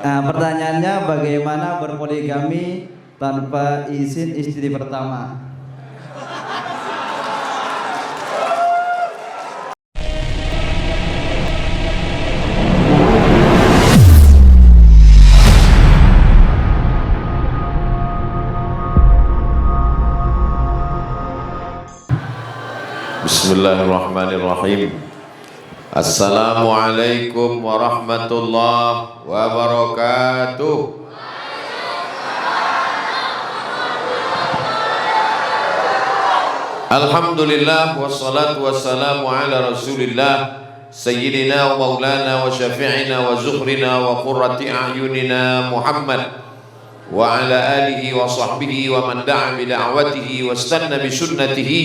Nah, pertanyaannya bagaimana berpoligami tanpa izin istri pertama? Bismillahirrahmanirrahim. Assalamualaikum warahmatullahi wabarakatuh. Alhamdulillah wassalatu wassalamu ala rasulillah Sayyidina wa maulana wa syafi'ina wa zuhrina wa qurrati a'yunina Muhammad wa ala alihi wa sahbihi wa man da'a bi da'watihi wa istanna bi sunnatihi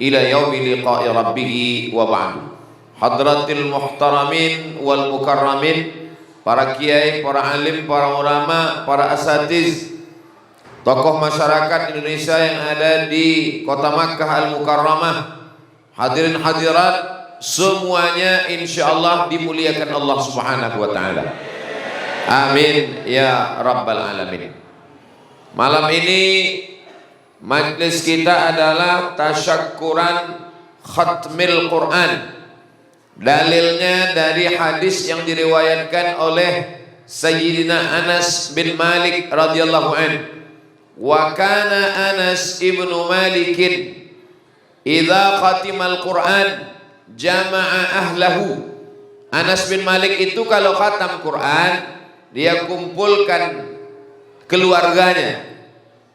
ila yaumi liqa'i rabbih wa ba'du. Hadratil muhtaramin wal mukarramin, para kiai, para alim, para ulama, para asatiz, tokoh masyarakat Indonesia yang ada di kota Makkah Al-Mukarramah, hadirin hadirat semuanya insyaallah dimuliakan Allah Subhanahu wa taala. Amin ya rabbal alamin. Malam ini majlis kita adalah tasyakkuran khatmil Quran. Dalilnya dari hadis yang diriwayatkan oleh Sayyidina Anas bin Malik radhiyallahu anhu. Wa kana Anas ibnu Malikin idza khatimal Quran jama'a ahlahu. Anas bin Malik itu kalau khatam Quran dia kumpulkan keluarganya,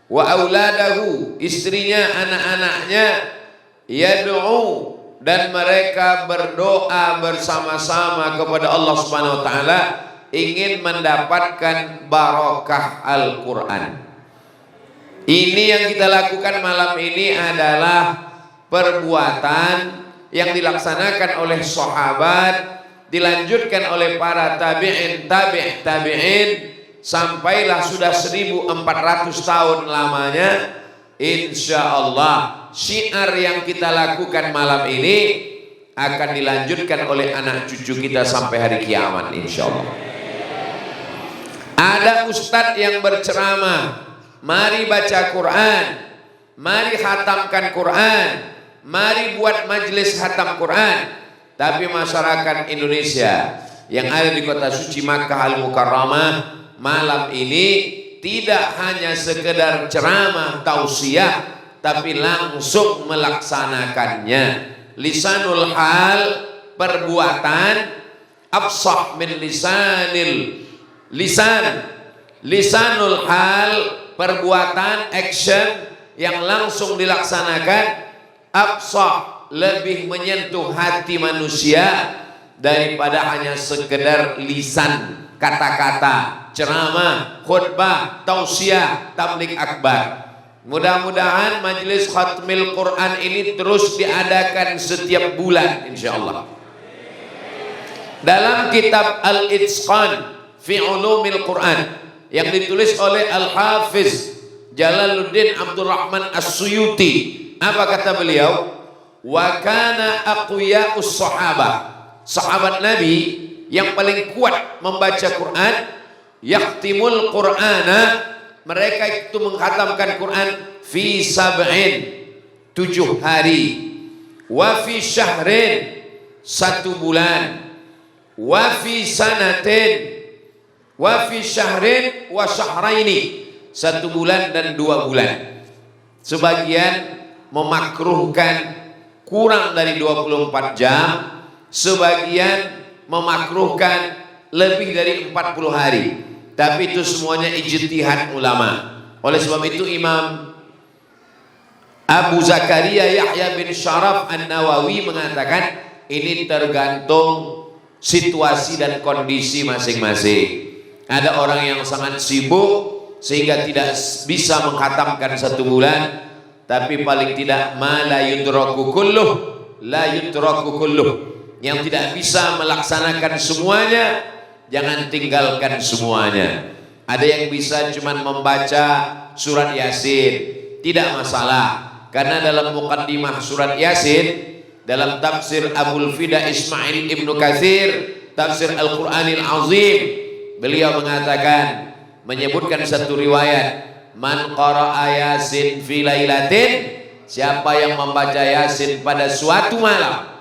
wa auladahu, istrinya, anak-anaknya, yad'u, dan mereka berdoa bersama-sama kepada Allah Subhanahu wa taala ingin mendapatkan barokah Al-Qur'an. Ini yang kita lakukan malam ini adalah perbuatan yang dilaksanakan oleh sahabat, dilanjutkan oleh para tabi'in, tabi'in, sampailah sudah 1400 tahun lamanya. Insyaallah syiar yang kita lakukan malam ini akan dilanjutkan oleh anak cucu kita sampai hari kiamat insyaallah. Ada ustadz yang berceramah, mari baca Quran, mari khatamkan Quran, mari buat majelis khatam Quran. Tapi masyarakat Indonesia yang ada di kota suci Makkah Al-Mukarramah malam ini tidak hanya sekedar ceramah tausiah, tapi langsung melaksanakannya. Lisanul hal, perbuatan, afsah min lisanul hal, perbuatan, action yang langsung dilaksanakan, afsah, lebih menyentuh hati manusia daripada hanya sekedar lisan, kata-kata, ceramah, khutbah, tausiah, tabligh akbar. Mudah-mudahan majelis khatmil Quran ini terus diadakan setiap bulan insyaallah. Dalam kitab Al-Itqan fi Ulumil Quran yang ditulis oleh Al-Hafiz Jalaluddin Abdurrahman As-Suyuti, apa kata beliau? Wa kana aqwiya'us sahabah, sahabat Nabi yang paling kuat membaca Quran, yaktimul Qur'ana, mereka itu menghatamkan Quran fi sab'in, 7 hari, wa fi syahrin, 1 bulan, wa fi sanatin, wa fi syahrin wa syahraini, 1 bulan dan 2 bulan. Sebagian memakruhkan kurang dari 24 jam, sebagian memakruhkan lebih dari 40 hari. Tapi itu semuanya ijtihad ulama. Oleh sebab itu Imam Abu Zakaria Yahya bin Syaraf An-Nawawi mengatakan ini tergantung situasi dan kondisi masing-masing. Ada orang yang sangat sibuk sehingga tidak bisa menghatamkan 1 bulan, tapi paling tidak ma la yudraku kulluh, la yudraku kulluh, yang tidak bisa melaksanakan semuanya jangan tinggalkan semuanya. Ada yang bisa cuman membaca surat Yasin, tidak masalah, karena dalam muqaddimah surat Yasin, dalam tafsir Abul Fida Ismail Ibnu Katsir, tafsir Al-Qur'anil Azim, beliau mengatakan, menyebutkan satu riwayat, man qara'a Yasin fi lailatin, siapa yang membaca Yasin pada suatu malam,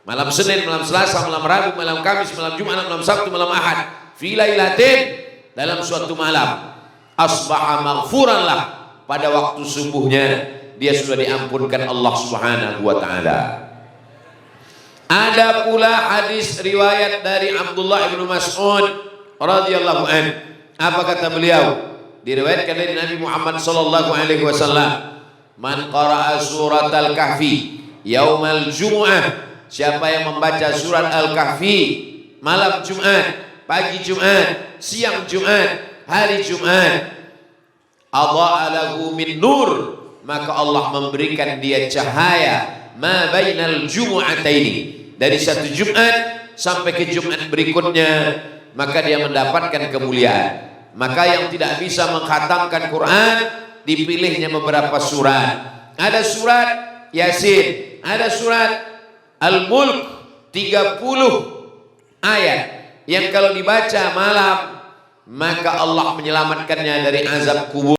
malam Senin, malam Selasa, malam Rabu, malam Kamis, malam Jumat, malam Sabtu, malam Ahad, fi lailatin, dalam suatu malam, asbaha maghfuran lah, pada waktu subuhnya dia sudah diampunkan Allah Subhanahu wa taala. Ada pula hadis riwayat dari Abdullah bin Mas'ud radhiyallahu an. Apa kata beliau? Diriwayatkan dari Nabi Muhammad sallallahu alaihi wasallam, man qara'a surat al-kahfi yaumal jumu'ah, siapa yang membaca surat al-kahfi malam Jumat, pagi Jumat, siang Jumat, hari Jumat, adha'a lahu min nur, maka Allah memberikan dia cahaya ma bainal jumu'ataini, dari satu Jumat sampai ke Jumat berikutnya, maka dia mendapatkan kemuliaan. Maka yang tidak bisa mengkhatamkan Quran, dipilihnya beberapa surat. Ada surat Yasin, ada surat Al-Mulk, 30 ayat yang kalau dibaca malam, maka Allah menyelamatkannya dari azab kubur.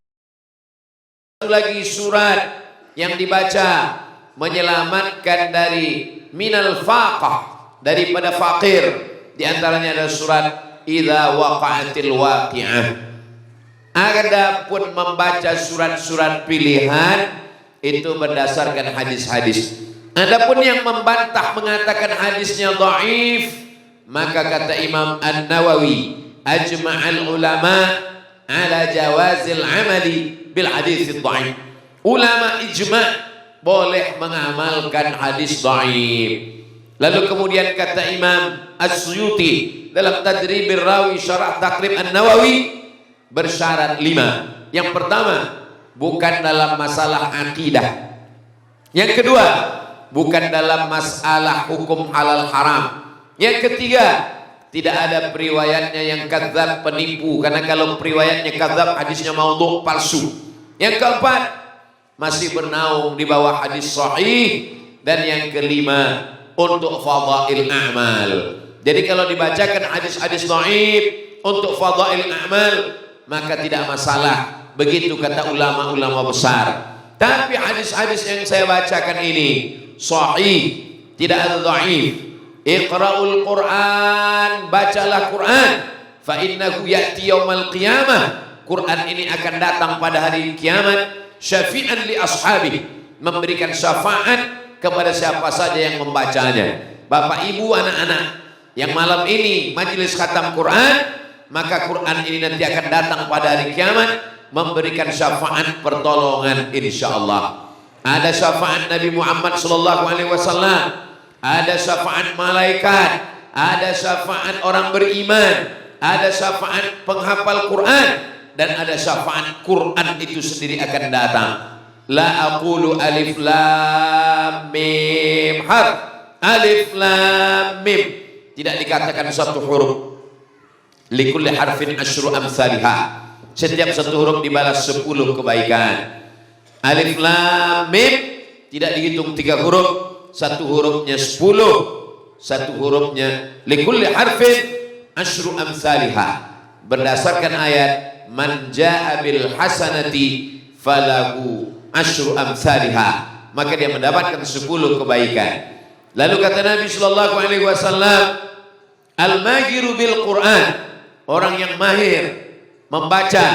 Satu lagi surat yang dibaca menyelamatkan dari minal faqah, daripada fakir. Di antaranya ada surat idza waqa'atil waqi'ah. Adapun membaca surat-surat pilihan itu berdasarkan hadis-hadis. Adapun yang membantah mengatakan hadisnya dhaif, maka kata Imam An-Nawawi, ajma'al ulama ala jawazil amali bil hadis dhaif. Ulama ijma' boleh mengamalkan hadis dhaif. Lalu kemudian kata Imam As-Suyuti dalam Tadribir Rawi Syarah Taqrib An-Nawawi, bersyarat 5. Yang pertama, bukan dalam masalah akidah. Yang kedua, bukan dalam masalah hukum halal haram. Yang ketiga, tidak ada periwayatnya yang kadzab, penipu, karena kalau periwayatnya kadzab, hadisnya maudhu, palsu. Yang keempat, masih bernaung di bawah hadis sahih. Dan yang kelima, untuk fadail a'mal. Jadi kalau dibacakan hadis-hadis dhaif untuk fadail a'mal, maka tidak masalah. Begitu kata ulama-ulama besar. Tapi hadis-hadis yang saya bacakan ini sahih, tidak ada dhaif. Iqra'ul Qur'an, bacalah Quran, fa innahu ya'ti yaumal qiyamah. Quran ini akan datang pada hari kiamat, syafi'an li ashabi, memberikan syafaat kepada siapa saja yang membacanya. Bapak ibu anak-anak yang malam ini majelis khatam Quran, maka Quran ini nanti akan datang pada hari kiamat memberikan syafaat pertolongan insyaallah. Ada syafaat Nabi Muhammad sallallahu alaihi wasallam, ada syafaat malaikat, ada syafaat orang beriman, ada syafaat penghafal Quran, dan ada syafaat Quran itu sendiri akan datang. La aqulu alif lam mim harf, alif lam mim, tidak dikatakan satu huruf. Likulli harfin asyru amsalha, setiap satu huruf dibalas 10 kebaikan. Alif lam mim tidak dihitung 3 huruf, satu hurufnya 10, satu hurufnya likulli harfin asyru amsalha, berdasarkan ayat man jaa bil hasanati falahu asyru amsalha, maka dia mendapatkan 10 kebaikan. Lalu kata Nabi sallallahu alaihi wasallam, al-mahiru bil Quran, orang yang mahir membaca,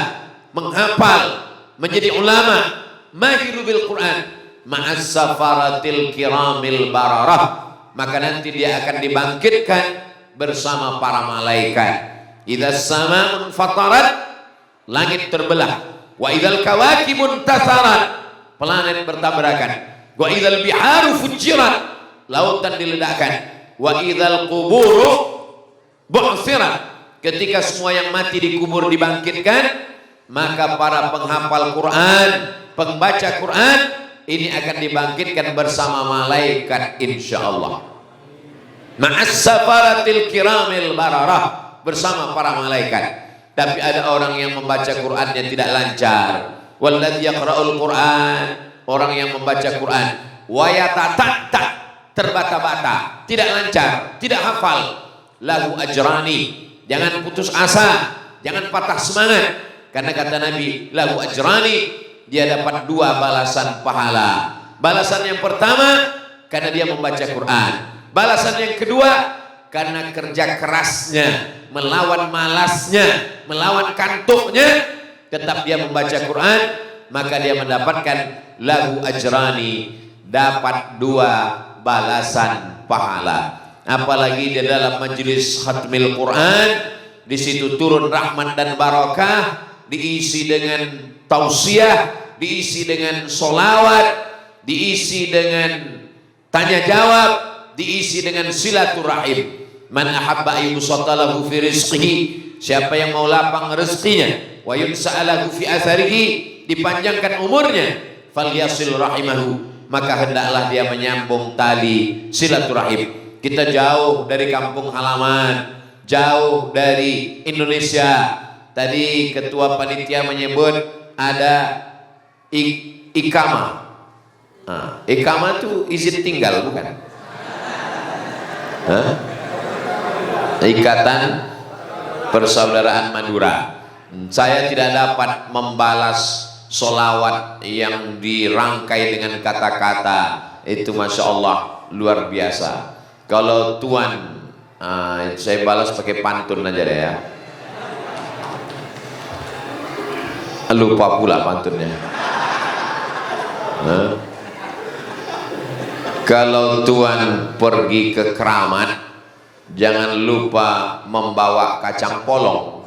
menghafal, menjadi ulama, mahiru bil Quran, ma'as safaratil kiramil bararah, maka nanti dia akan dibangkitkan bersama para malaikat. Idza samaa'un fatarat, langit terbelah, wa idzal kawakibun tasarat, planet bertabrakan, wa idzal biharu fujirat, lautan diledakkan, wa idzal quburu bu'sirat, ketika semua yang mati dikubur dibangkitkan, maka para penghafal Quran, pembaca Quran ini akan dibangkitkan bersama malaikat insyaallah. Ma'as safaratil kiramil bararah, bersama para malaikat. Tapi ada orang yang membaca Qurannya tidak lancar. Walladzi yaqra'ul Quran, orang yang membaca Quran wa yatatatta, terbata-bata, tidak lancar, tidak hafal, lahu ajrani, Jangan putus asa, jangan patah semangat. Karena kata Nabi, lahu ajrani, dia dapat 2 balasan pahala. Balasan yang pertama karena dia membaca Quran. Balasan yang kedua karena kerja kerasnya, melawan malasnya, melawan kantuknya, tetap dia membaca Quran, maka dia mendapatkan lahu ajrani, dapat 2 balasan pahala. Apalagi di dalam majelis khatmil Quran, di situ turun rahmat dan barakah, diisi dengan tausiah, diisi dengan solawat, diisi dengan tanya jawab, diisi dengan silaturahim. Man ahabba ayyusatalahu fi rizqihi, siapa yang mau lapang rezekinya, wa yunsa'alahu fi atharihi, dipanjangkan umurnya, falyasil rahimahu, maka hendaklah dia menyambung tali silaturahim. Kita jauh dari kampung halaman, jauh dari Indonesia. Tadi ketua panitia menyebut ada ikama. Ikama itu izin tinggal, bukan? Ikatan Persaudaraan Madura. Saya tidak dapat membalas solawat yang dirangkai dengan kata-kata itu, masya Allah, luar biasa. Kalau Tuan, saya balas pakai pantun aja deh ya. Lupa pula pantunnya. Kalau Tuan pergi ke keramat, jangan lupa membawa kacang polong.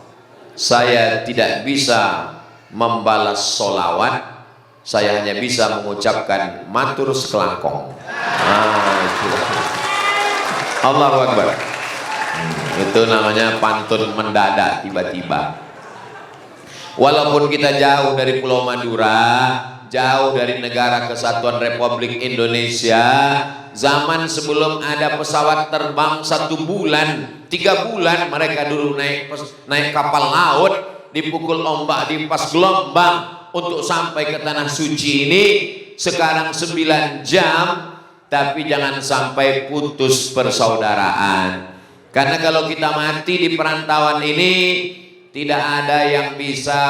Saya tidak bisa membalas solawat, saya hanya bisa mengucapkan matur sekelangkong. Allahu Akbar. Itu namanya pantun mendadak tiba-tiba. Walaupun kita jauh dari Pulau Madura, jauh dari negara kesatuan Republik Indonesia, zaman sebelum ada pesawat terbang 1 bulan, 3 bulan mereka dulu naik kapal laut, dipukul ombak, dihempas gelombang untuk sampai ke tanah suci ini. Sekarang 9 jam, tapi jangan sampai putus persaudaraan. Karena kalau kita mati di perantauan ini, tidak ada yang bisa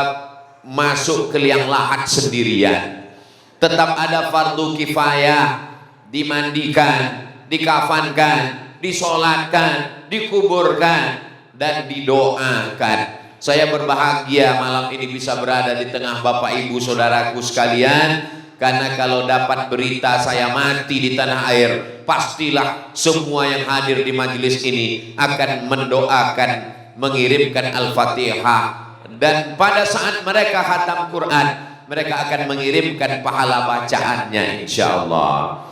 masuk ke liang lahat sendirian. Tetap ada fardu kifayah, dimandikan, dikafankan, disolatkan, dikuburkan, dan didoakan. Saya berbahagia malam ini bisa berada di tengah Bapak Ibu saudaraku sekalian, karena kalau dapat berita saya mati di tanah air, pastilah semua yang hadir di majelis ini akan mendoakan, mengirimkan Al-Fatihah, dan pada saat mereka khatam Quran, mereka akan mengirimkan pahala bacaannya, insya Allah.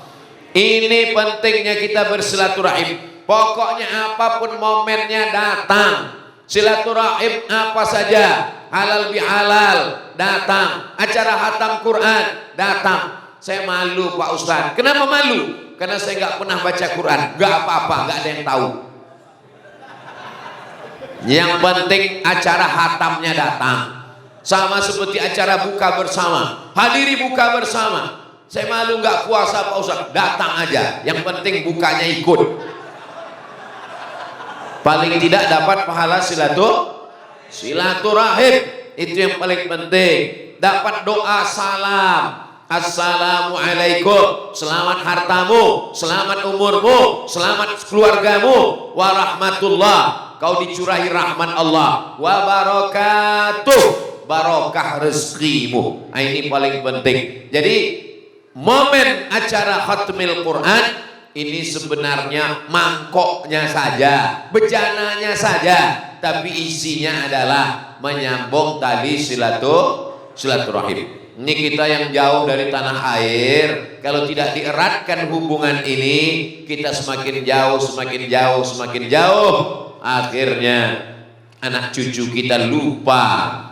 Ini pentingnya kita bersilaturahim. Pokoknya apapun momennya datang, silaturahim apa saja, halal bihalal datang, acara khatam Quran datang. Saya malu Pak Ustadz. Kenapa malu? Karena saya nggak pernah baca Quran. Nggak apa-apa, nggak ada yang tahu. Yang penting acara khatamnya datang. Sama seperti acara buka bersama, hadiri buka bersama. Saya malu nggak puasa Pak Ustadz, datang aja. Yang penting bukanya ikut. Paling tidak dapat pahala silaturahim, itu yang paling penting. Dapat doa salam, assalamualaikum, selamat hartamu, selamat umurmu, selamat keluargamu, warahmatullah, kau dicurahi rahmat Allah, wabarakatuh, barokah rezekimu. Ini paling penting. Jadi momen acara khatmil Quran ini sebenarnya mangkoknya saja, bejananya saja, tapi isinya adalah menyambung tali silaturahim. Ini kita yang jauh dari tanah air, kalau tidak dieratkan hubungan ini, kita semakin jauh, semakin jauh, semakin jauh. Akhirnya anak cucu kita lupa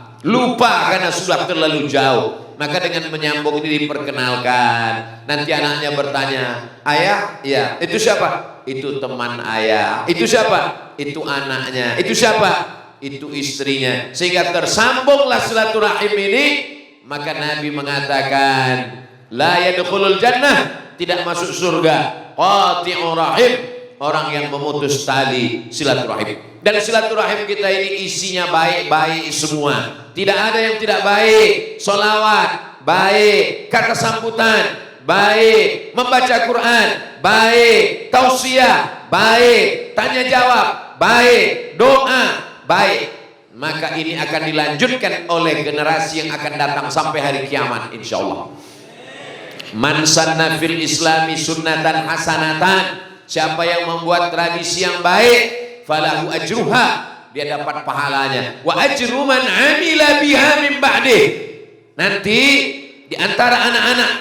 karena sudah terlalu jauh. Maka dengan menyambung ini diperkenalkan. Nanti anaknya bertanya, ayah, ya, itu siapa? Itu teman ayah. Itu siapa? Itu anaknya. Itu siapa? Itu istrinya. Sehingga tersambunglah silaturahim ini. Maka Nabi mengatakan, la yadkhulul jannah, tidak masuk surga, qati'ur rahim, orang yang memutus tali silaturahim. Dan silaturahim kita ini isinya baik-baik semua. Tidak ada yang tidak baik. Sholawat baik, kata sambutan baik, membaca Quran baik, tausiah baik, tanya jawab baik, doa baik. Maka ini akan dilanjutkan oleh generasi yang akan datang sampai hari kiamat insyaallah. Man sanna fil islami sunnatan hasanatan, siapa yang membuat tradisi yang baik, falahu ajruha, dia dapat pahalanya, wa ajru man amila biha min ba'dih. Nanti di antara anak-anak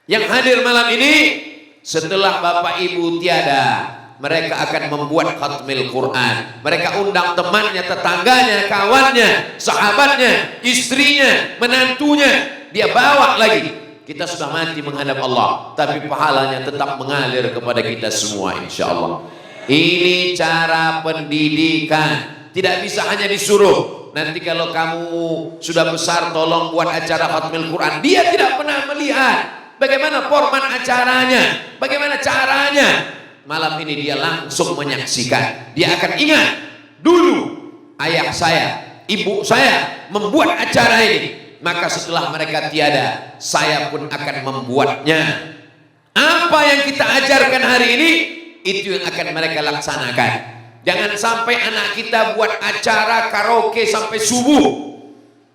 yang hadir malam ini, setelah bapak ibu tiada, mereka akan membuat khatmil Quran. Mereka undang temannya, tetangganya, kawannya, sahabatnya, istrinya, menantunya, dia bawa lagi. Kita sudah mati menghadap Allah, tapi pahalanya tetap mengalir kepada kita semua insyaallah. Ini cara pendidikan. Tidak bisa hanya disuruh. Nanti kalau kamu sudah besar tolong buat acara khatmil Quran, dia tidak pernah melihat bagaimana format acaranya, bagaimana caranya. Malam ini dia langsung menyaksikan. Dia akan ingat, dulu ayah saya, ibu saya membuat acara ini. Maka setelah mereka tiada, saya pun akan membuatnya. Apa yang kita ajarkan hari ini, itu yang akan mereka laksanakan. Jangan sampai anak kita buat acara karaoke sampai subuh,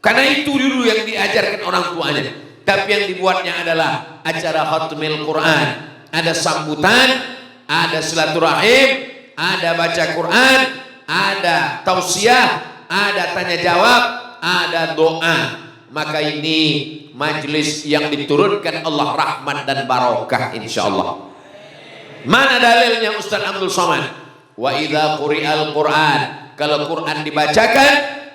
karena itu dulu yang diajarkan orang tuanya. Tapi yang dibuatnya adalah acara khatmil Quran. Ada sambutan, ada silaturahim, ada baca Quran, ada tausiah, ada tanya jawab, ada doa. Maka ini majlis yang diturunkan Allah rahmat dan barokah insyaallah. Mana dalilnya Ustaz Abdul Somad? Wa idza quri'al Qur'an, kalau Quran dibacakan,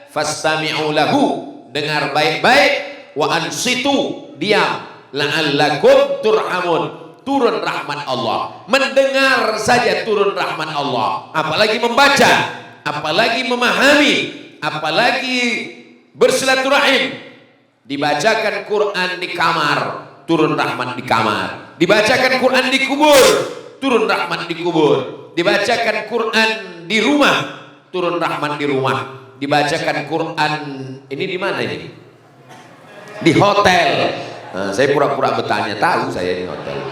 fastami'u lahu, dengar baik-baik, wa ansitu, diam, la'allakum turhamun, turun rahmat Allah. Mendengar saja turun rahmat Allah, apalagi membaca, apalagi memahami, apalagi bersilaturahim. Dibacakan Quran di kamar, turun rahmat di kamar. Dibacakan Quran di kubur, turun rahmat di kubur. Dibacakan Quran di rumah, turun rahmat di rumah. Dibacakan Quran ini di mana ini? Di hotel. Nah, saya pura-pura bertanya, tahu saya di hotel.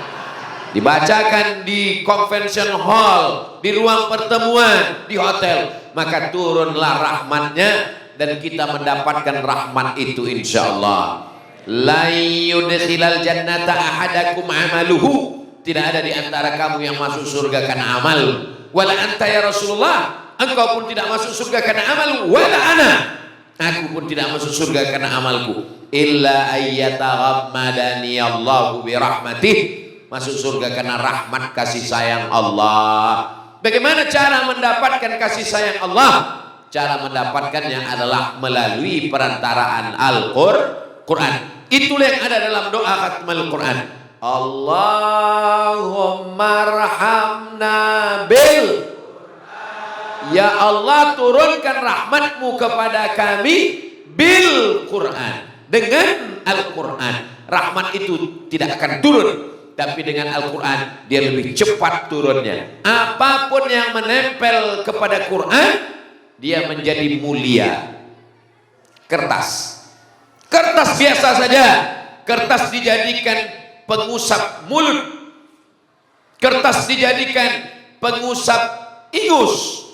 Dibacakan di convention hall, di ruang pertemuan, di hotel. Maka turunlah rahmatnya, dan kita mendapatkan rahmat itu insyaallah. La yudkhilal jannata ahadakum amaluhu, tidak ada di antara kamu yang masuk surga karena amal. Wala anta ya Rasulullah, engkau pun tidak masuk surga karena amal. Wala ana, aku pun tidak masuk surga karena amalku. Illa ayyataghammadani Allahu bi rahmatih, masuk surga karena rahmat kasih sayang Allah. Bagaimana cara mendapatkan kasih sayang Allah? Cara mendapatkannya adalah melalui perantaraan Al-Quran. Itulah yang ada dalam doa khatmul Quran. Allahumma arhamna bil, ya Allah turunkan rahmatmu kepada kami bil Quran, dengan Al-Quran. Rahmat itu tidak akan turun, tapi dengan Al-Quran dia lebih cepat turunnya. Apapun yang menempel kepada Quran, dia menjadi mulia. Kertas biasa saja, kertas dijadikan pengusap mulut, kertas dijadikan pengusap ingus,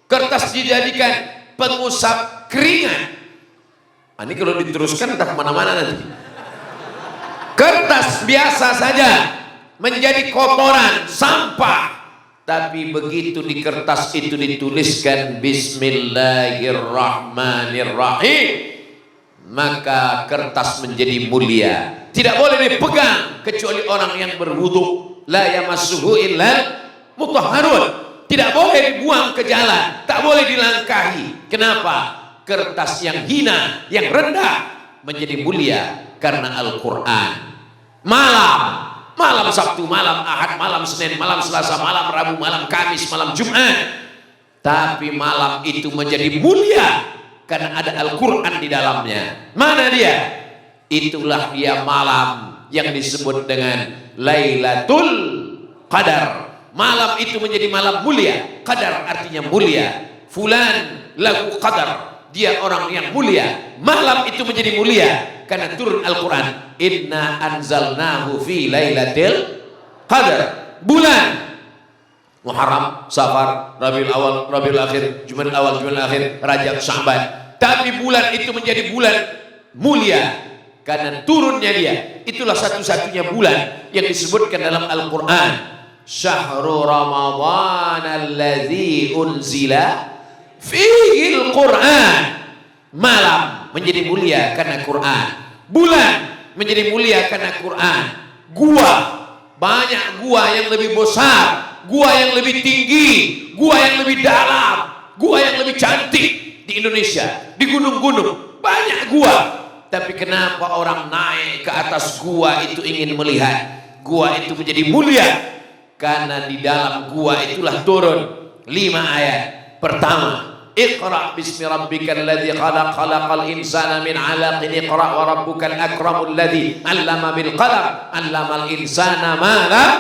kertas dijadikan pengusap keringat. Ini kalau diteruskan entah kemana-mana nanti. Kertas biasa saja menjadi kotoran, sampah. Tapi begitu di kertas itu dituliskan Bismillahirrahmanirrahim, maka kertas menjadi mulia. Tidak boleh dipegang kecuali orang yang berwudu. La yamassuhu illal mutahharun. Tidak boleh dibuang ke jalan, tak boleh dilangkahi. Kenapa? Kertas yang hina, yang rendah menjadi mulia karena Al-Quran. Malam Sabtu, malam Ahad, malam Senin, malam Selasa, malam Rabu, malam Kamis, malam Jumat. Tapi malam itu menjadi mulia karena ada Al-Quran di dalamnya. Mana dia? Itulah dia malam yang disebut dengan Lailatul Qadar. Malam itu menjadi malam mulia. Qadar artinya mulia. fulan lahu qadar, dia orang yang mulia. Malam itu menjadi mulia karena turun Al-Quran. Inna anzalnahu fi lailatul qadar. Bulan Muharram, Safar, Rabiul Awal, Rabiul Akhir, Jumadil Awal, Jumadil Akhir, Rajab, Sya'ban. Tapi bulan itu menjadi bulan mulia karena turunnya dia. Itulah satu-satunya bulan yang disebutkan dalam Al-Quran. Syahrul Ramadhan alladzi unzila fihil Quran. Malam menjadi mulia karena Quran. Bulan menjadi mulia karena Quran. Gua, banyak gua yang lebih besar, gua yang lebih tinggi, gua yang lebih dalam, gua yang lebih cantik di Indonesia, di gunung-gunung banyak gua. Tapi kenapa orang naik ke atas gua itu ingin melihat gua itu menjadi mulia? Karena di dalam gua itulah turun 5 ayat. Pertama, Iqra bismi rabbikal ladzi khalaq, khalaqal insana min 'alaqin, Iqra wa rabbukal akramul ladzi 'allama bil qalam, 'allamal insana ma lam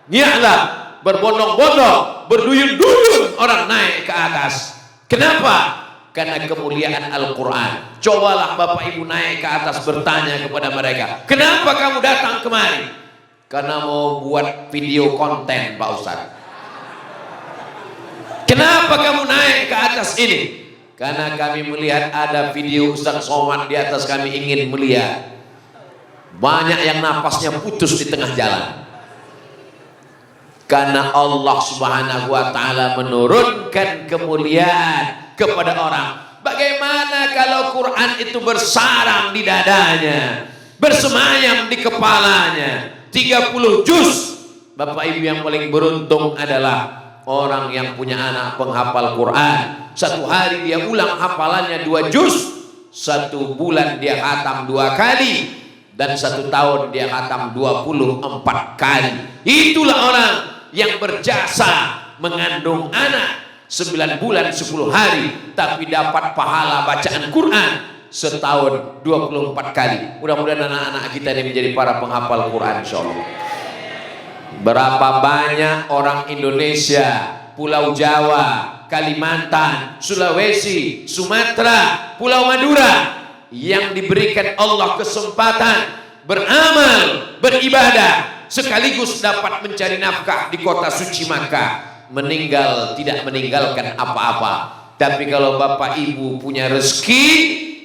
ya'lam. Berbondong-bondong, berduyun-duyun orang naik ke atas. Kenapa? Karena kemuliaan Al-Quran. Cobalah Bapak Ibu naik ke atas bertanya kepada mereka, kenapa kamu datang kemari? Karena mau buat video konten, Pak Ustadz. Kenapa kamu naik ke atas ini? Karena kami melihat ada video Ustadz Somad di atas, kami ingin melihat. Banyak yang napasnya putus di tengah jalan. Karena Allah Subhanahu wa ta'ala menurunkan kemuliaan kepada orang. Bagaimana kalau Quran itu bersarang di dadanya, bersemayam di kepalanya, 30 juz. Bapak Ibu yang paling beruntung adalah orang yang punya anak penghafal Quran. Satu hari dia ulang hafalannya 2 juz, 1 bulan dia khatam 2 kali, dan 1 tahun dia khatam 24 kali. Itulah orang yang berjasa mengandung anak 9 bulan 10 hari, tapi dapat pahala bacaan Quran setahun 24 kali. Mudah-mudahan anak-anak kita ini menjadi para penghafal Quran, insyaallah. Berapa banyak orang Indonesia, Pulau Jawa, Kalimantan, Sulawesi, Sumatera, Pulau Madura yang diberikan Allah kesempatan beramal, beribadah, sekaligus dapat mencari nafkah di kota suci Makkah, meninggal tidak meninggalkan apa-apa. Tapi kalau Bapak Ibu punya rezeki,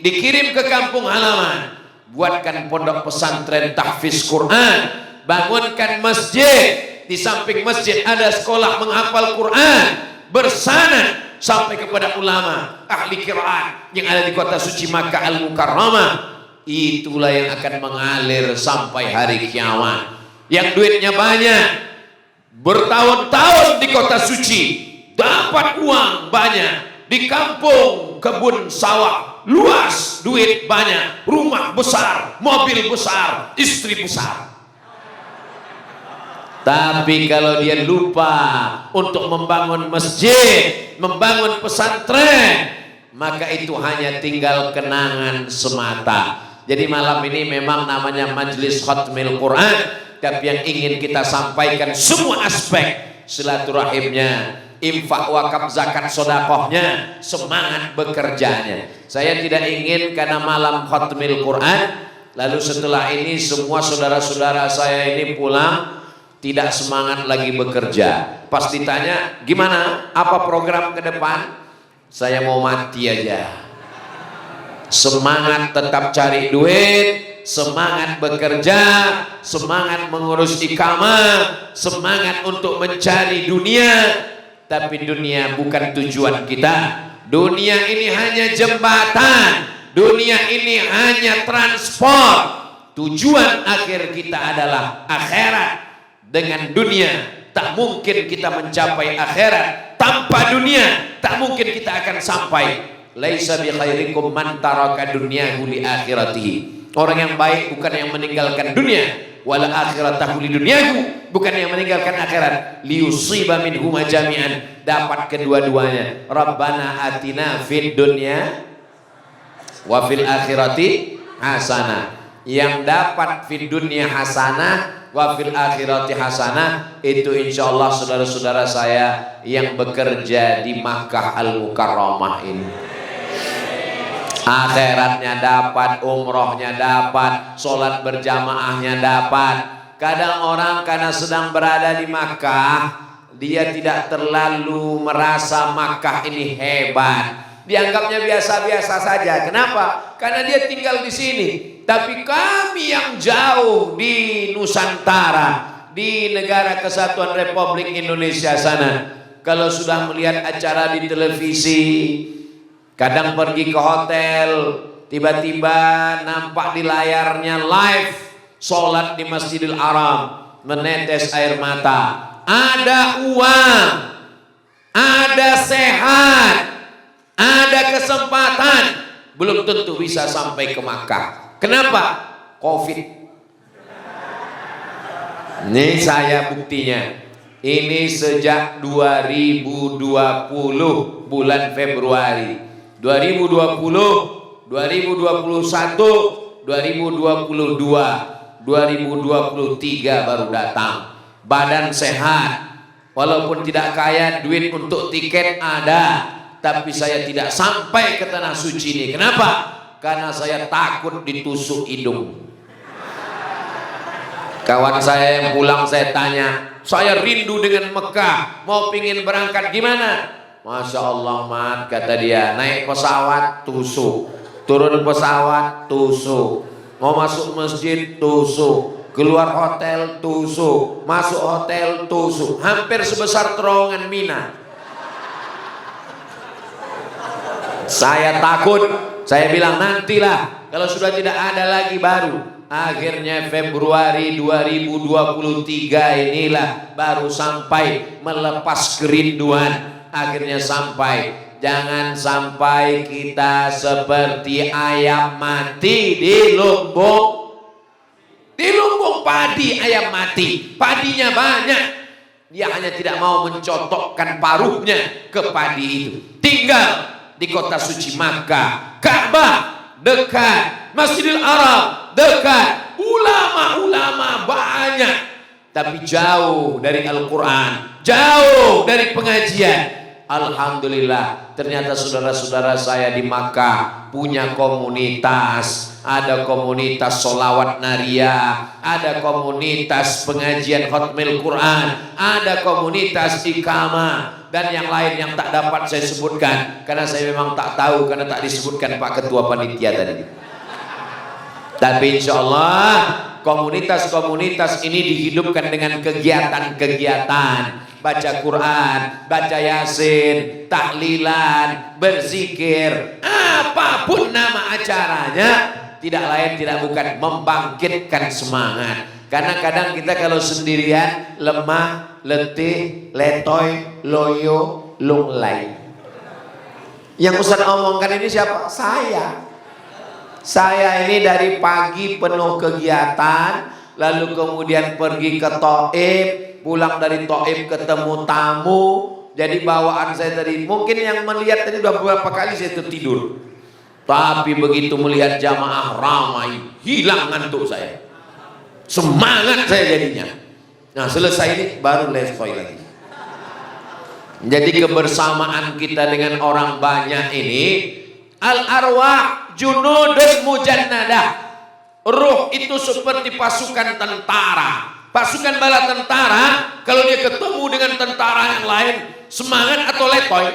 dikirim ke kampung halaman, buatkan pondok pesantren tahfiz Quran, bangunkan masjid, di samping masjid ada sekolah menghafal Quran, bersanad sampai kepada ulama ahli qiraat yang ada di kota suci Makkah Al-Mukarramah. Itulah yang akan mengalir sampai hari kiamat. Yang duitnya banyak, bertahun-tahun di kota suci, dapat uang banyak, di kampung kebun sawah luas, duit banyak, rumah besar, mobil besar, istri besar. Tapi kalau dia lupa untuk membangun masjid, membangun pesantren, maka itu hanya tinggal kenangan semata. Jadi malam ini memang namanya Majelis Khatmil Quran, tapi yang ingin kita sampaikan semua aspek silaturahimnya, infak, wakaf, zakat, sodakohnya, semangat bekerjanya. Saya tidak ingin karena malam Khatmil Quran, lalu setelah ini semua saudara-saudara saya ini pulang tidak semangat lagi bekerja. Pas ditanya gimana, apa program ke depan, saya mau mati aja. Semangat tetap cari duit, semangat bekerja, semangat mengurus iqamah, semangat untuk mencari dunia. Tapi dunia bukan tujuan kita. Dunia ini hanya jembatan, dunia ini hanya transport. Tujuan akhir kita adalah akhirat. Dengan dunia tak mungkin kita mencapai akhirat. Tanpa dunia tak mungkin kita akan sampai. Laisa bi khairikum man taraka dunyahu li akhiratihi. Orang yang baik bukan yang meninggalkan dunia, wala akhiratahu li dunyahu, bukan yang meninggalkan akhirat. Liyusiba minhuma jami'an, dapat kedua-duanya. Rabbana atina fid dunya wa fil akhirati hasanah. yang dapat fid dunya hasanah wa fil akhirati hasanah, itu insya Allah saudara-saudara saya yang bekerja di Makkah Al-Mukarramah ini. Akhiratnya dapat, umrohnya dapat, sholat berjamaahnya dapat. Kadang orang karena sedang berada di Makkah, dia tidak terlalu merasa Makkah ini hebat. Dianggapnya biasa-biasa saja. Kenapa? Karena dia tinggal di sini. Tapi kami yang jauh di Nusantara, di negara kesatuan Republik Indonesia sana, kalau sudah melihat acara di televisi, kadang pergi ke hotel, tiba-tiba nampak di layarnya live sholat di Masjidil Haram, menetes air mata. Ada uang, ada sehat, ada kesempatan, belum tentu bisa sampai ke Makkah. Kenapa? Covid. Ini saya buktinya. Ini sejak 2020 bulan Februari. 2020, 2021, 2022, 2023 baru datang. Badan sehat, walaupun tidak kaya, duit untuk tiket ada, tapi saya tidak sampai ke tanah suci ini. Kenapa? Karena saya takut ditusuk hidung. Kawan saya yang pulang saya tanya, saya rindu dengan Mekah, mau pingin berangkat gimana? Masya Allah Mat, kata dia, naik pesawat tusuk, turun pesawat tusuk, mau masuk masjid tusuk, keluar hotel tusuk, masuk hotel tusuk, hampir sebesar terowongan Mina. Saya takut, saya bilang nantilah kalau sudah tidak ada lagi baru. Akhirnya Februari 2023 inilah baru sampai melepas kerinduan. Akhirnya sampai. Jangan sampai kita seperti ayam mati di lumbung. Di lumbung padi ayam mati, padinya banyak. Dia hanya tidak mau mencotokkan paruhnya ke padi itu. Tinggal di kota suci Makkah, Ka'bah dekat, Masjidil Haram dekat, ulama-ulama banyak, tapi jauh dari Al-Quran, jauh dari pengajian. Alhamdulillah, ternyata saudara-saudara saya di Makkah punya komunitas. Ada komunitas sholawat nariyah, ada komunitas pengajian khatmil Quran, ada komunitas iqamah, dan yang lain yang tak dapat saya sebutkan karena saya memang tak tahu, karena tak disebutkan Pak Ketua Panitia tadi. Tapi insya Allah komunitas-komunitas ini dihidupkan dengan kegiatan-kegiatan, baca Quran, baca Yasin, tahlilan, berzikir, apapun nama acaranya, tidak lain tidak bukan membangkitkan semangat. Karena kadang kita kalau sendirian lemah, letih, letoy, loyo, lunglai. Yang Ustaz omongkan ini siapa? Saya ini dari pagi penuh kegiatan, lalu kemudian pergi ke Taif, pulang dari Taif ketemu tamu. Jadi bawaan saya tadi, mungkin yang melihat tadi udah beberapa kali saya tertidur. Tapi begitu melihat jamaah ramai, hilang ngantuk saya. Semangat saya jadinya. Nah selesai ini baru letoy lagi. Jadi kebersamaan kita dengan orang banyak ini, al-arwah junudun mujannadah. Ruh itu seperti pasukan tentara. Pasukan bala tentara, kalau dia ketemu dengan tentara yang lain, semangat atau letoy?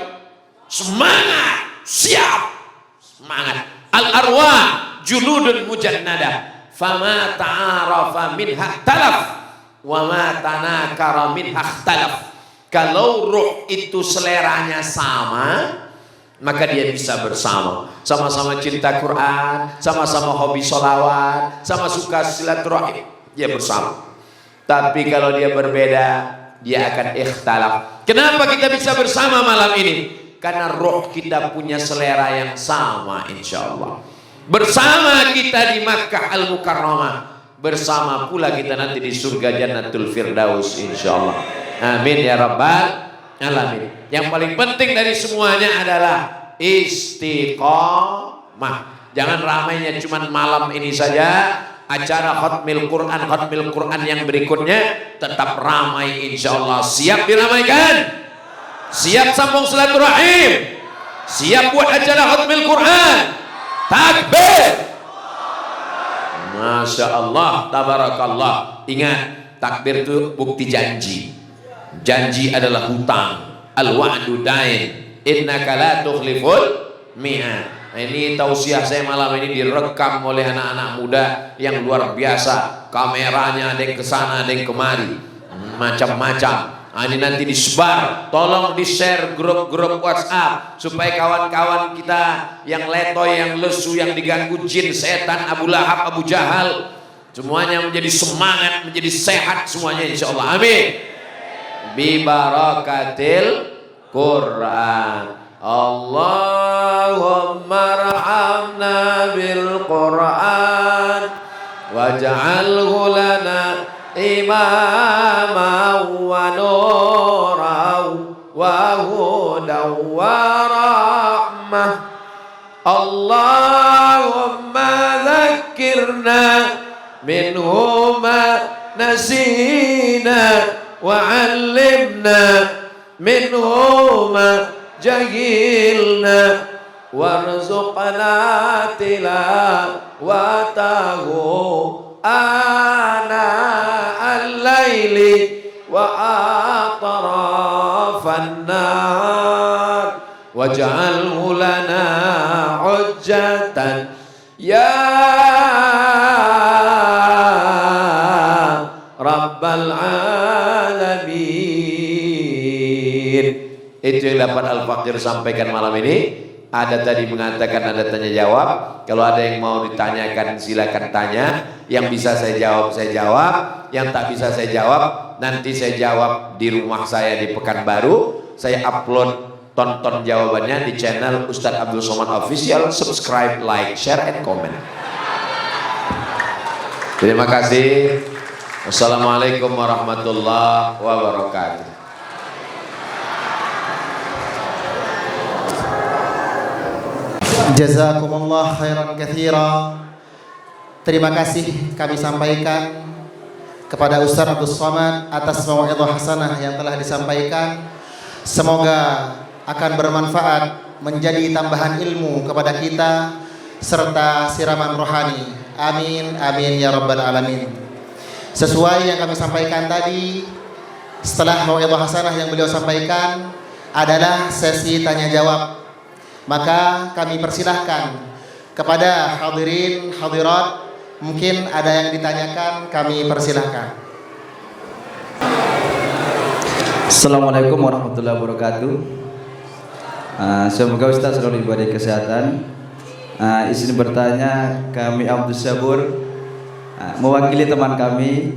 Semangat, siap. Semangat. Al-arwah junudun mujannadah. Fama ta'arafa minha talaf wa ma tanakara minha ikhtalaf. Kalau ruh itu seleranya sama, maka dia bisa bersama. Sama-sama cinta Quran, sama-sama hobi sholawat, sama suka silaturahim, dia bersama. Tapi kalau dia berbeda, dia akan ikhtalaf. Kenapa kita bisa bersama malam ini? Karena roh kita punya selera yang sama, insya Allah. Bersama kita di Makkah Al-Mukarramah, bersama pula kita nanti di surga Jannatul Firdaus, insya Allah. Amin ya rabbal alamin. Yang paling penting dari semuanya adalah istiqomah. Jangan ramainya cuma malam ini saja, acara Khatmil Quran yang berikutnya tetap ramai insyaallah. Siap diramaikan? Siap sambung silaturahim? Siap buat acara Khatmil Quran? Takbir! Masya Allah, tabarakallah. Ingat, takbir itu bukti janji. Janji adalah hutang. Al-wa'du dain. Innaka la tukhliful mi'ad. Nah, ini tausiah saya malam ini direkam oleh anak-anak muda yang luar biasa. Kameranya ada yang kesana, ada yang kemari, macam-macam. Nah, ini nanti disebar, tolong di-share grup-grup WhatsApp supaya kawan-kawan kita yang letoy, yang lesu, yang diganggu jin, setan, Abu Lahab, Abu Jahal, semuanya menjadi semangat, menjadi sehat semuanya insyaallah. Amin. Bi barakatil Quran. Allahumma arhamna bil Quran waj'alhu lana imama wa nuran wa hudan wa rahmah. Allahumma dhakkirna minhu ma nasina wa 'allimna minhu ma jahilna warzuqna tilawatahu ana al-laili wa atrafan nar waj'alhu lana hujjatan ya rabbal alamin. Itu yang dapat Al-Fakir sampaikan malam ini. Ada tadi mengatakan ada tanya jawab. Kalau ada yang mau ditanyakan silakan tanya. Yang bisa saya jawab saya jawab. Yang tak bisa saya jawab nanti saya jawab di rumah saya di Pekanbaru. Saya upload, tonton jawabannya di channel Ustadz Abdul Somad Official. Subscribe, like, share, and comment. Terima kasih. Wassalamualaikum warahmatullahi wabarakatuh. Jazakumullah khairan katsira. Terima kasih kami sampaikan kepada Ustaz Abdul Somad atas mau'izah hasanah yang telah disampaikan. Semoga akan bermanfaat, menjadi tambahan ilmu kepada kita serta siraman rohani. Amin amin ya rabbal alamin. Sesuai yang kami sampaikan tadi, setelah mau'izah hasanah yang beliau sampaikan adalah sesi tanya jawab. Maka kami persilahkan kepada hadirin hadirat, mungkin ada yang ditanyakan, kami persilahkan. Assalamualaikum warahmatullahi wabarakatuh. Semoga Ustaz selalu diberi kesehatan. Izin bertanya, kami Abdul Sabur mewakili teman kami.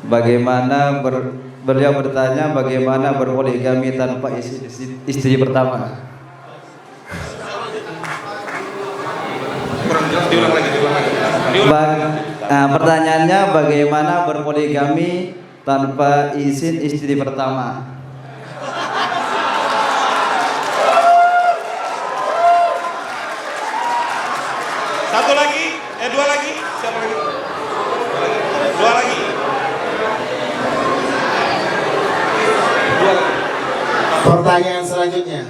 Bagaimana beliau bertanya bagaimana berpoligami tanpa istri pertama. Pertanyaannya bagaimana berpoligami tanpa izin istri pertama. Satu lagi, dua lagi, siapa lagi? Dua lagi. Pertanyaan selanjutnya.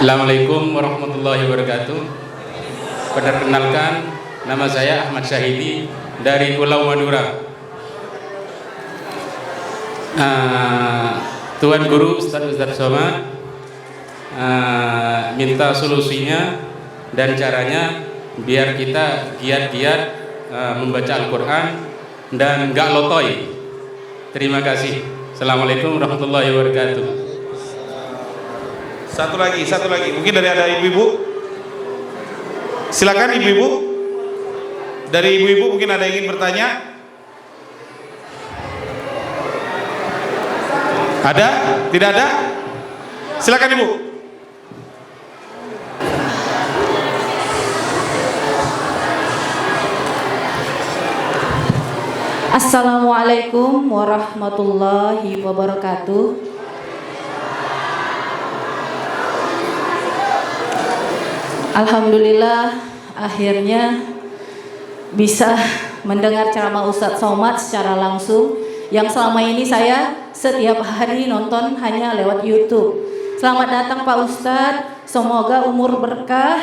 Assalamualaikum warahmatullahi wabarakatuh. Perkenalkan, nama saya Ahmad Syahidi dari Pulau Madura. Tuan Guru Ustaz Somad minta solusinya dan caranya biar kita giat-giat membaca Al-Quran dan gak lotoy. Terima kasih. Assalamualaikum warahmatullahi wabarakatuh. Satu lagi. Mungkin dari ada ibu-ibu. Silakan ibu-ibu. Dari ibu-ibu mungkin ada yang ingin bertanya. Ada? Tidak ada? Silakan ibu. Assalamualaikum warahmatullahi wabarakatuh. Alhamdulillah akhirnya bisa mendengar ceramah Ustadz Somad secara langsung, yang selama ini saya setiap hari nonton hanya lewat YouTube. Selamat datang Pak Ustadz, semoga umur berkah,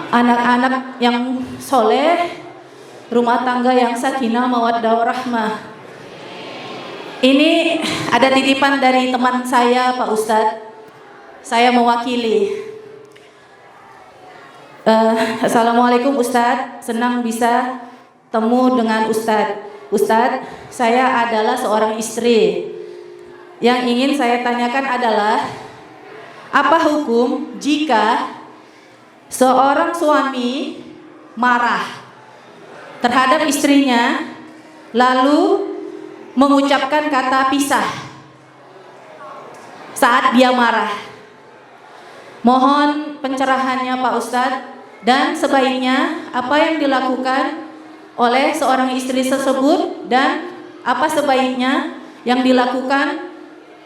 anak-anak yang soleh, rumah tangga yang sakinah mawaddah warahmah. Ini ada titipan dari teman saya Pak Ustadz, saya mewakili. Assalamualaikum Ustadz, senang bisa temu dengan Ustadz. Ustadz, saya adalah seorang istri. Yang ingin saya tanyakan adalah, apa hukum jika seorang suami marah terhadap istrinya lalu mengucapkan kata pisah saat dia marah? Mohon pencerahannya Pak Ustadz. Dan sebaiknya apa yang dilakukan oleh seorang istri tersebut, dan apa sebaiknya yang dilakukan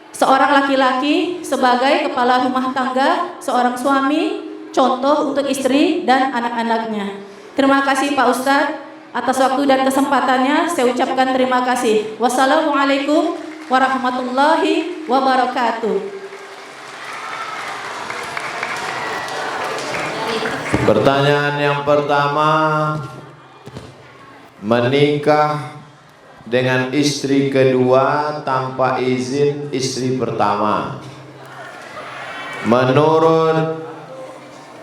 seorang laki-laki sebagai kepala rumah tangga, seorang suami, contoh untuk istri dan anak-anaknya. Terima kasih Pak Ustadz atas waktu dan kesempatannya. Saya ucapkan terima kasih. Wassalamualaikum warahmatullahi wabarakatuh. Pertanyaan yang pertama, menikah dengan istri kedua tanpa izin istri pertama. Menurut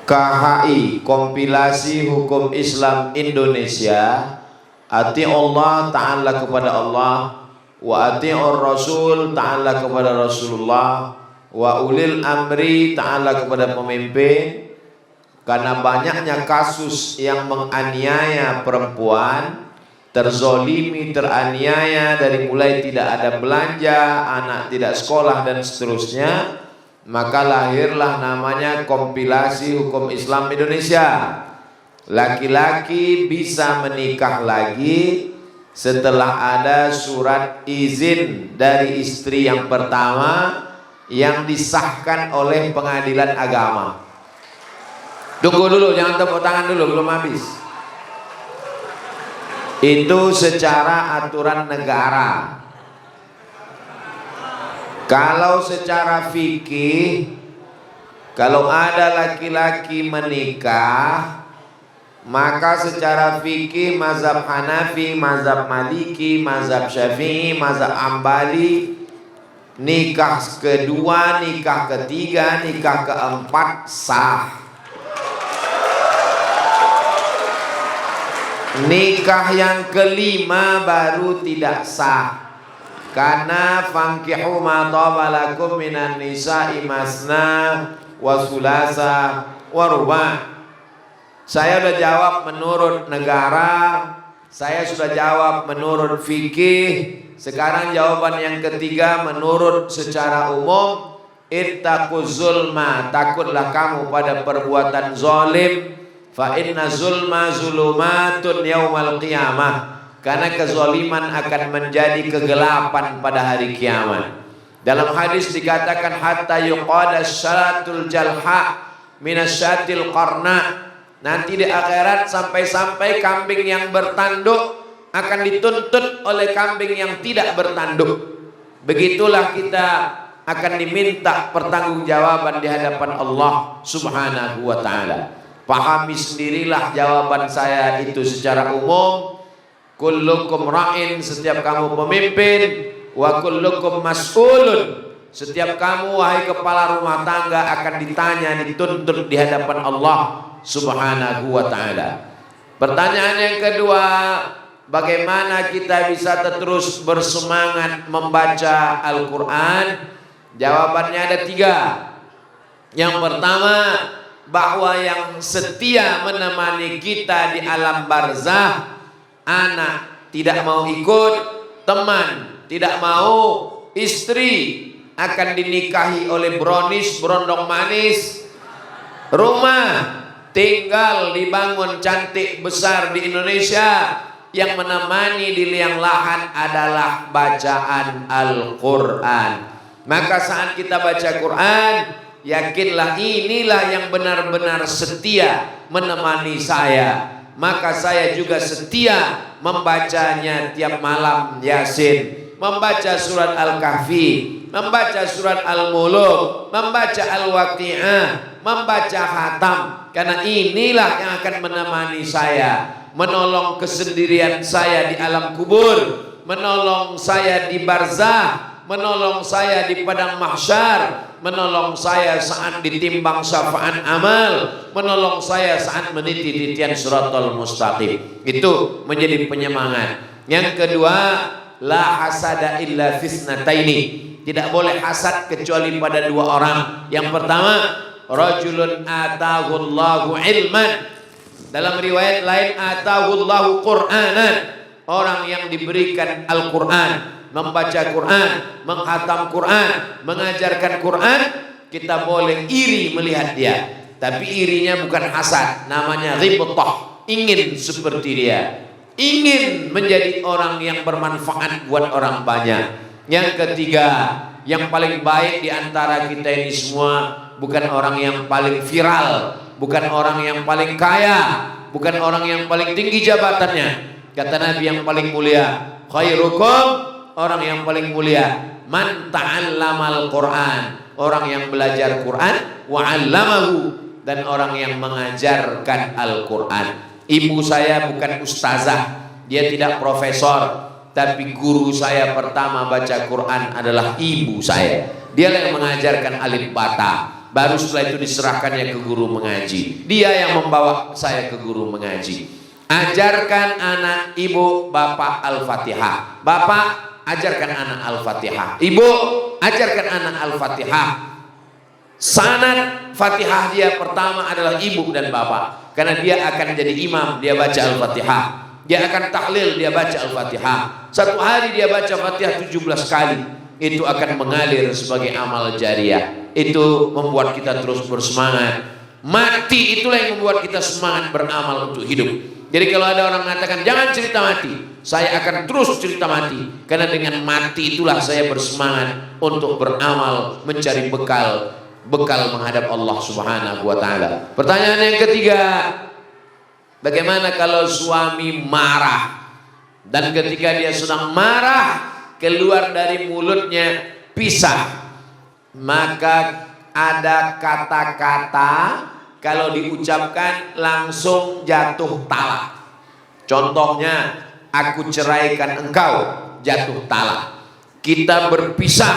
KHI, Kompilasi Hukum Islam Indonesia, ati'ullah ta'ala kepada Allah, wa ati'ur Rasul ta'ala kepada Rasulullah, wa ulil amri ta'ala kepada pemimpin. Karena banyaknya kasus yang menganiaya perempuan, terzolimi, teraniaya, dari mulai tidak ada belanja, anak tidak sekolah dan seterusnya, maka lahirlah namanya Kompilasi Hukum Islam Indonesia. Laki-laki bisa menikah lagi setelah ada surat izin dari istri yang pertama yang disahkan oleh pengadilan agama. Tunggu dulu, jangan tepuk tangan dulu, belum habis. Itu secara aturan negara. Kalau secara fikih, kalau ada laki-laki menikah, maka secara fikih mazhab Hanafi, mazhab Maliki, mazhab Syafi'i, mazhab Ambali, nikah kedua, nikah ketiga, nikah keempat sah. Nikah yang kelima baru tidak sah. Karena fankihu ma taba lakum minan nisa'i masna wa sulasa wa ruba'. Saya sudah jawab menurut negara, saya sudah jawab menurut fikih. Sekarang jawaban yang ketiga menurut secara umum. Ittaquz zulma, takutlah kamu pada perbuatan zalim. Fa inna zulma zulumatun yaumal qiyamah. Karena kezaliman akan menjadi kegelapan pada hari kiamat. Dalam hadis dikatakan hatta yuqada syaratul jalha minasyatil qarna. Nanti di akhirat sampai-sampai kambing yang bertanduk akan dituntut oleh kambing yang tidak bertanduk. Begitulah kita akan diminta pertanggungjawaban di hadapan Allah Subhanahu wa taala. Pahami sendirilah jawaban saya itu secara umum. Kullukum ra'in, setiap kamu pemimpin, wa kullukum mas'ulun, setiap kamu wahai kepala rumah tangga akan ditanya, dituntut di hadapan Allah Subhanahu wa taala. Pertanyaan yang kedua, bagaimana kita bisa terus bersemangat membaca Al-Qur'an? Jawabannya ada 3. Yang pertama, bahwa yang setia menemani kita di alam barzah, anak tidak mau ikut, teman tidak mau, istri akan dinikahi oleh brownies, berondong manis, rumah tinggal dibangun cantik besar di Indonesia, yang menemani di liang lahat adalah bacaan Al-Quran. Maka saat kita baca Quran, yakinlah inilah yang benar-benar setia menemani saya. Maka saya juga setia membacanya tiap malam Yasin, membaca surat Al-Kahfi, membaca surat Al-Muluk, membaca Al-Waqi'ah, membaca Khatam. Karena inilah yang akan menemani saya, menolong kesendirian saya di alam kubur, menolong saya di barzah, menolong saya di padang mahsyar, menolong saya saat ditimbang syafaat amal, menolong saya saat meniti titian suratul mustaqim. Itu menjadi penyemangat. Yang kedua, la hasada illa fisnataini. Tidak boleh hasad kecuali pada dua orang. Yang pertama, rajulun atahullahu ilman. Dalam riwayat lain, atahullahu qur'anan. Orang yang diberikan Al-Quran, membaca Quran, menghatam Quran, mengajarkan Quran, kita boleh iri melihat dia. Tapi irinya bukan hasad, namanya ghibthah, ingin seperti dia, ingin menjadi orang yang bermanfaat buat orang banyak. Yang ketiga, yang paling baik di antara kita ini semua bukan orang yang paling viral, bukan orang yang paling kaya, bukan orang yang paling tinggi jabatannya. Kata Nabi yang paling mulia, khairukum, orang yang paling mulia, man ta'allamal Qur'an, orang yang belajar Quran, wa 'allamahu, dan orang yang mengajarkan Al-Quran. Ibu saya bukan ustazah, dia tidak profesor, tapi guru saya pertama baca Quran adalah ibu saya. Dia yang mengajarkan alif bata, baru setelah itu diserahkannya ke guru mengaji. Dia yang membawa saya ke guru mengaji. Ajarkan anak ibu bapak Al-Fatihah, bapak ajarkan anak Al-Fatihah, ibu ajarkan anak Al-Fatihah. Sanad Fatihah dia pertama adalah ibu dan bapak, karena dia akan jadi imam, dia baca Al-Fatihah. Dia akan tahlil, dia baca Al-Fatihah. Satu hari dia baca Fatihah 17 kali. Itu akan mengalir sebagai amal jariah. Itu membuat kita terus bersemangat. Mati itulah yang membuat kita semangat beramal untuk hidup. Jadi kalau ada orang mengatakan jangan cerita mati, saya akan terus cerita mati. Karena dengan mati itulah saya bersemangat untuk beramal, mencari bekal menghadap Allah Subhanahu wa taala. Pertanyaan yang ketiga, bagaimana kalau suami marah dan ketika dia sedang marah keluar dari mulutnya pisah, maka ada kata-kata kalau diucapkan langsung jatuh talak. Contohnya, aku ceraikan engkau, jatuh talak. Kita berpisah,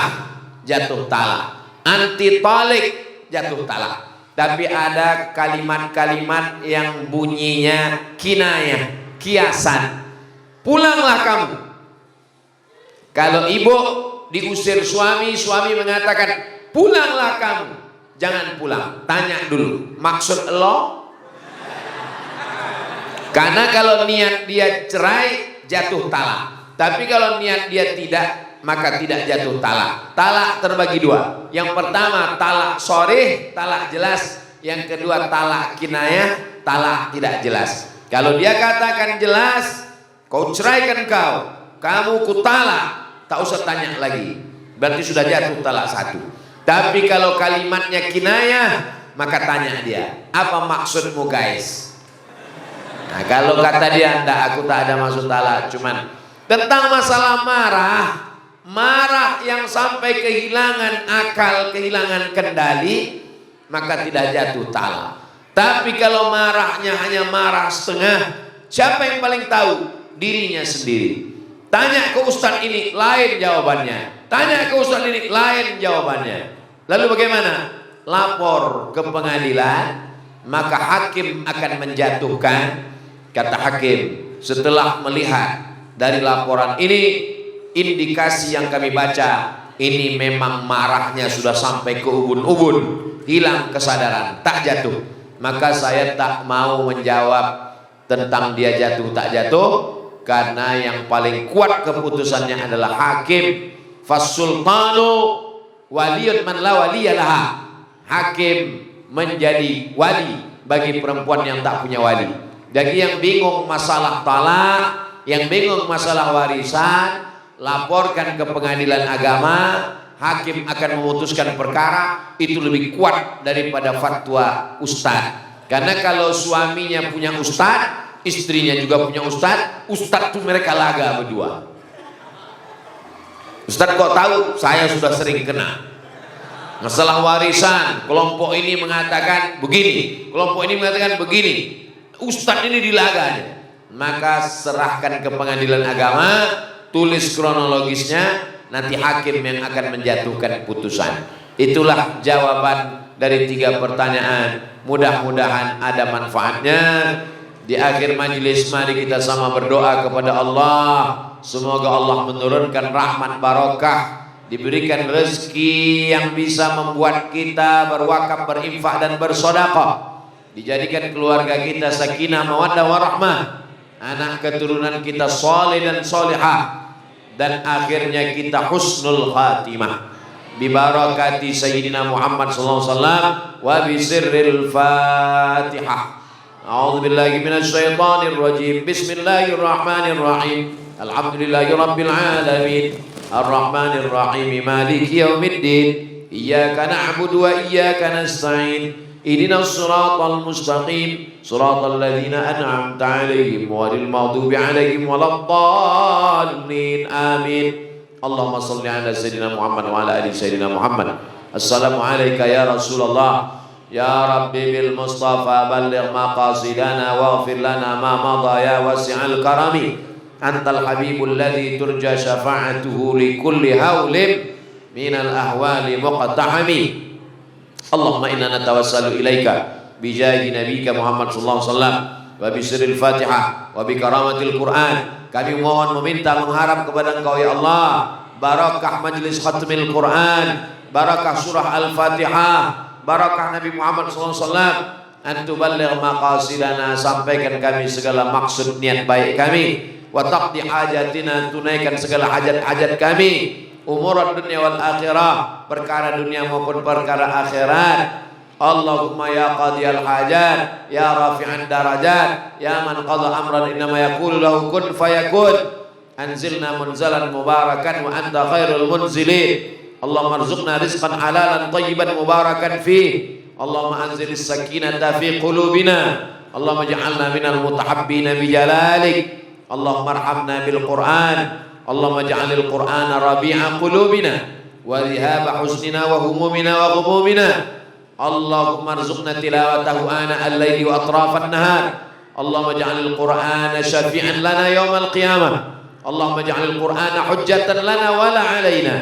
jatuh talak. Anti talik, jatuh talak. Tapi ada kalimat-kalimat yang bunyinya kinayah, kiasan. Pulanglah kamu. Kalau ibu diusir suami, suami mengatakan pulanglah kamu. Jangan pulang, tanya dulu maksud lo. Karena kalau niat dia cerai jatuh talak, tapi kalau niat dia tidak, maka tidak jatuh talak. Talak terbagi dua. Yang pertama talak sharih, talak jelas. Yang kedua talak kinayah, talak tidak jelas. Kalau dia katakan jelas, kau ceraikan kau, kamu ku talak, tak usah tanya lagi, berarti sudah jatuh talak satu. Tapi kalau kalimatnya kinayah, maka tanya dia, apa maksudmu guys? Nah kalau kata dia, enggak, aku tak ada maksud talak, cuman tentang masalah marah yang sampai kehilangan akal, kehilangan kendali, maka tidak jatuh talak. Tapi kalau marahnya hanya marah setengah, siapa yang paling tahu? Dirinya sendiri. Tanya ke ustadz ini, lain jawabannya. Tanya ke ustadz ini, lain jawabannya. Lalu bagaimana? Lapor ke pengadilan, maka hakim akan menjatuhkan. Kata hakim, setelah melihat dari laporan ini, indikasi yang kami baca, ini memang marahnya sudah sampai ke ubun-ubun, hilang kesadaran, tak jatuh. Maka saya tak mau menjawab tentang dia jatuh tak jatuh, karena yang paling kuat keputusannya adalah hakim. Fasultanu waliyun man la waliyalaha. Hakim menjadi wali bagi perempuan yang tak punya wali. Bagi yang bingung masalah talak, yang bingung masalah warisan, laporkan ke pengadilan agama. hakim akan memutuskan perkara itu lebih kuat daripada fatwa ustadz. Karena kalau suaminya punya ustadz, istrinya juga punya ustadz tuh mereka laga berdua. Ustadz kok tahu? Saya sudah sering kena. Masalah warisan, kelompok ini mengatakan begini, kelompok ini mengatakan begini. Ustadz ini dilaganya. Maka serahkan ke pengadilan agama, tulis kronologisnya, nanti hakim yang akan menjatuhkan putusan. Itulah jawaban dari 3 pertanyaan. Mudah-mudahan ada manfaatnya. Di akhir majelis mari kita sama berdoa kepada Allah. Semoga Allah menurunkan rahmat barokah, diberikan rezeki yang bisa membuat kita berwakaf, berinfak dan bersedekah. Dijadikan keluarga kita sakinah, mawaddah warahmah. Anak keturunan kita saleh dan salihah. Dan akhirnya kita husnul khatimah. Bibarakati Sayyidina Muhammad sallallahu alaihi wasallam wa bisirril Fatihah. A'udzu billahi minasy syaithanir rajim. Bismillahirrahmanirrahim. Alhamdulillahi rabbil alamin. Ar-Rahmanir Rahim. Maliki yaumiddin. Iyyaka na'budu wa iyyaka nasta'in. Ihdinas siratal mustaqim. Siratal ladzina an'amta 'alaihim ghairil maghdubi 'alaihim waladdallin. Amin. Allahumma shalli ala sayyidina Muhammad wa ala ali sayyidina Muhammad. Assalamu alayka ya Rasulullah. Ya Rabbi bil Mustafa balligh maqasidana waghfir lana ma madha ya wasi'al karami. Antal habibul ladzi turja syafa'atuhu li kulli haulin minal ahwali muqtahami. Allahumma inna natawassalu ilaika bijahi nabiyyika Muhammad sallallahu alaihi wasallam wa bi sirril Fatihah wa bi karamatil Quran. Kami mohon meminta mengharap kepada Engkau ya Allah barakah majlis khatmil Quran, barakah surah Al-Fatihah, barakah Nabi Muhammad SAW. Antuballigh maqasidana, sampaikan kami segala maksud niat baik kami. Wa taqdi hajatina, tunaikan segala hajat-hajat kami. Umur dunia wal akhirah, perkara dunia maupun perkara akhirat. Allahumma ya qadiyal hajat, ya rafi'an darajat, ya man qadha amran innama yaqulu lahu kun fayakun. Anzilna munzalan mubarakan wa anta khairul munzilin. Allahumma arzuqna rizqan halalan tayyiban mubarakan fih. Allahumma anzilis sakinata fi qulubina. Allahumma ij'alna minal mutahabbina bijalalik. Allahumma arhamna bil Qur'an. Allahumma ij'alil Qur'ana rabi'a qulubina wa dhihaba husnina wa humumina wa ghumumina. Allahumma arzuqna tilawatahu ana al-laili wa atrafan nahar. Allahumma ij'alil Qur'ana syafi'an lana yawmal qiyamah. Allahumma ij'alil Qur'ana hujjatan lana wa la 'alaina.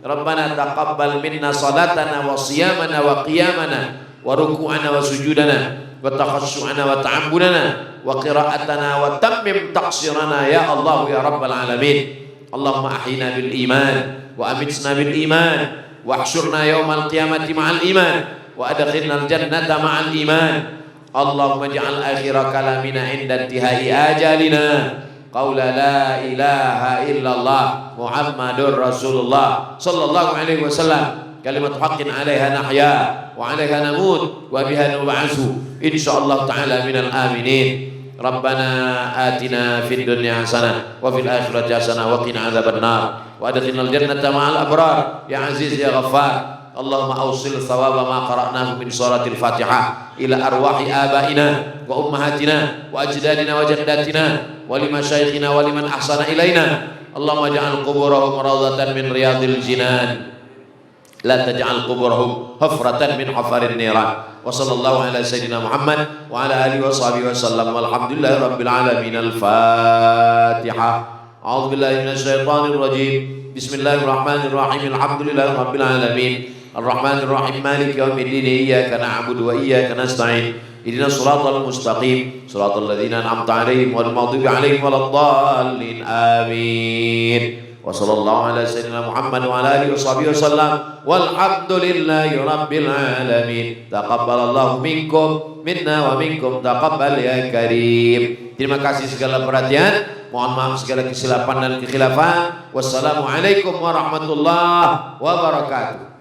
Rabbana taqabbal minna salatana wa siyamana wa qiyamana wa ruku'ana wa sujudana wa takhassu'ana wa ta'abbudana wa qira'atana wa tammim taqsirana ya Allah ya Rabbal alamin. Allahumma ahyina bil iman wa amitna bil iman wa ahsyurna yawmal qiyamati ma'al iman wa adkhilna al jannata ma'al iman. Allahumma ij'al akhira kalamina 'inda intihai ajalina qaula la ilaha illallah Muhammadur Rasulullah sallallahu alaihi wasallam. Kalimat haqqin 'alaiha nahya wa 'alaiha namut wa biha nub'atsu insyaallah ta'ala minal aminin. Rabbana atina fid dunya hasanah wa fil akhirati hasanah wa qina adzabannar wa adkhilnal jannata ma'al abrar ya aziz ya ghaffar. Allahumma awsil thawaba ma qara'nahu min suratil Fatihah ila arwahi abaina wa ummahatina wa ajdadina wa jaddatina wa limasyayikhina wa liman ahsana ilaina. Allahumma ja'al quburahum rawdatan min riyadil jinan la taj'al quburahum hufratan min hufarin niran. Wa sallallahu ala sayyidina Muhammad wa ala alihi wa sahbihi wa sallam walhamdulillahi rabbil alamin. Al-Fatihah. A'udzu billahi minasy syaithanir rajim. Bismillahirrahmanirrahim. Alhamdulillahi rabbil alamin. Ar-Rahmanir Rahim. Maliki yaumiddin. Iyyaka na'budu wa iyyaka nasta'in. Ihdinas siratal mustaqim. Siratal ladzina an'amta 'alaihim ghairil maghdubi 'alaihim waladdallin. Amin. Wa sallallahu ala sayyidina Muhammad wa ala alihi washabihi wasallam walhamdulillahi rabbil alamin. Taqabbalallahu minkum minna wa minkum taqabbal ya karim. Terima kasih segala perhatian. Mohon maaf segala kesilapan dan kekhilafan. Wassalamualaikum warahmatullahi wabarakatuh.